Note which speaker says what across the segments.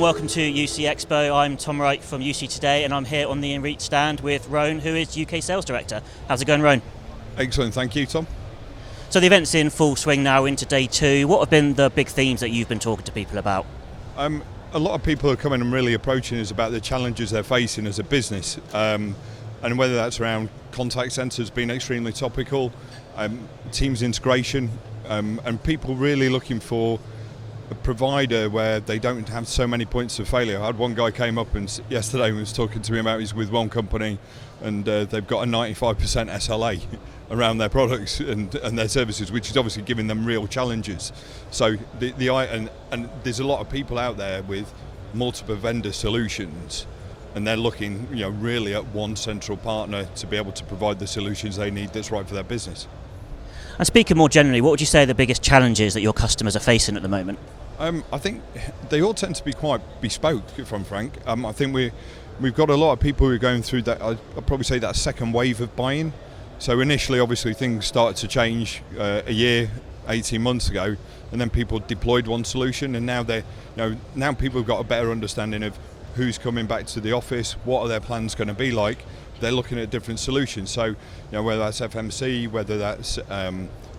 Speaker 1: and welcome to UC Expo. I'm Tom Wright from UC Today, and I'm here on the Enreach stand with Roan, who is UK Sales Director. How's it going, Roan?
Speaker 2: Excellent, thank you, Tom.
Speaker 1: So the event's in full swing now into day 2. What have been the big themes that you've been talking to people about?
Speaker 2: A lot of people are coming and really approaching us about the challenges they're facing as a business, and whether that's around contact centres being extremely topical, Teams integration, and people really looking for a provider where they don't have so many points of failure. I had one guy came up and yesterday was talking to me about he's with one company and they've got a 95% SLA around their products and their services, which is obviously giving them real challenges. So and there's a lot of people out there with multiple vendor solutions, and they're looking, really at one central partner to be able to provide the solutions they need that's right for their business.
Speaker 1: And speaking more generally, what would you say are the biggest challenges that your customers are facing at the moment?
Speaker 2: I think they all tend to be quite bespoke, if I'm frank. I think we've got a lot of people who are going through that, I'd probably say that second wave of buying. So initially, obviously, things started to change a year, 18 months ago, and then people deployed one solution, and now now people have got a better understanding of who's coming back to the office, what are their plans going to be like. They're looking at different solutions. So, whether that's FMC, whether that's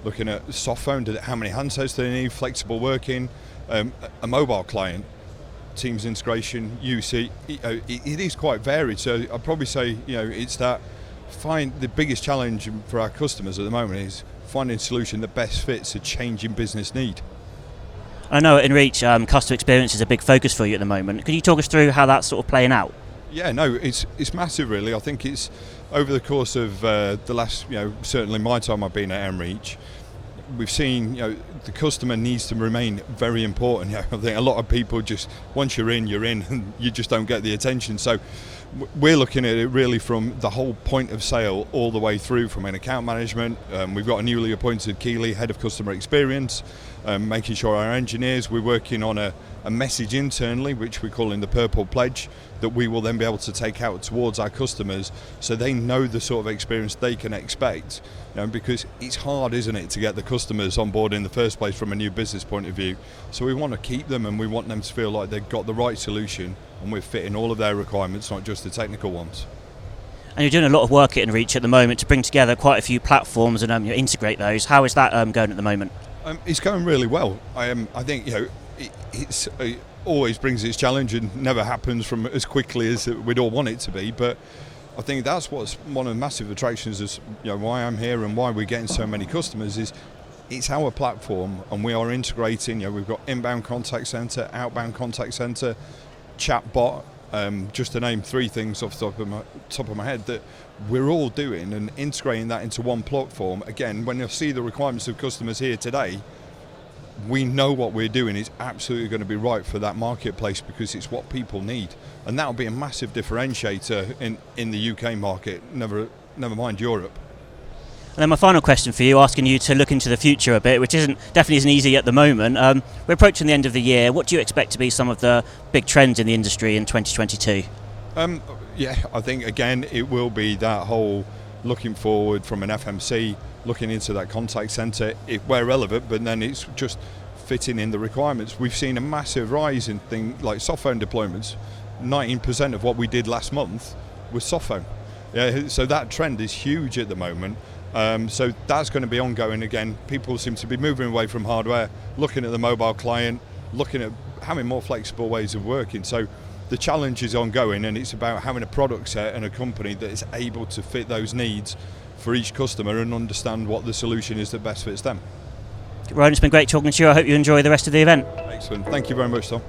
Speaker 2: looking at soft phone, how many handsets do they need, flexible working, a mobile client, Teams integration, UC, it is quite varied. So I'd probably say, it's that the biggest challenge for our customers at the moment is finding a solution that best fits a changing business need.
Speaker 1: I know at Enreach, customer experience is a big focus for you at the moment. Could you talk us through how that's sort of playing out?
Speaker 2: Yeah, no, it's massive really. I think it's over the course of the last, certainly my time I've been at Enreach, we've seen, the customer needs to remain very important. I think a lot of people just, once you're in, and you just don't get the attention. So we're looking at it really from the whole point of sale all the way through, from an account management. We've got a newly appointed Keeley, head of customer experience, making sure our engineers, we're working on a message internally, which we're calling the Purple Pledge, that we will then be able to take out towards our customers so they know the sort of experience they can expect. Because it's hard, isn't it, to get the customers on board in the first place from a new business point of view. So we want to keep them, and we want them to feel like they've got the right solution and we're fitting all of their requirements, not just the technical ones.
Speaker 1: And you're doing a lot of work at Enreach at the moment to bring together quite a few platforms and integrate those. How is that going at the moment?
Speaker 2: It's going really well. I think it always brings its challenge and never happens from as quickly as we'd all want it to be. But I think that's what's one of the massive attractions is why I'm here and why we're getting so many customers is it's our platform, and we are integrating. We've got inbound contact center, outbound contact center, chatbot. Just to name 3 things off the top of my head that we're all doing, and integrating that into one platform. Again, when you see the requirements of customers here today, we know what we're doing is absolutely going to be right for that marketplace because it's what people need, and that'll be a massive differentiator in the UK market. Never mind Europe.
Speaker 1: And then my final question for you, asking you to look into the future a bit, which definitely isn't easy at the moment. We're approaching the end of the year. What do you expect to be some of the big trends in the industry in 2022?
Speaker 2: I think again it will be that whole looking forward from an FMC, looking into that contact centre where relevant, but then it's just fitting in the requirements. We've seen a massive rise in things like soft phone deployments. 19% of what we did last month was soft phone. Yeah, so that trend is huge at the moment. So that's going to be ongoing. Again, people seem to be moving away from hardware, looking at the mobile client, looking at having more flexible ways of working. So the challenge is ongoing, and it's about having a product set and a company that is able to fit those needs for each customer and understand what the solution is that best fits them.
Speaker 1: Rowan, it's been great talking to you. I hope you enjoy the rest of the event.
Speaker 2: Excellent. Thank you very much, Tom.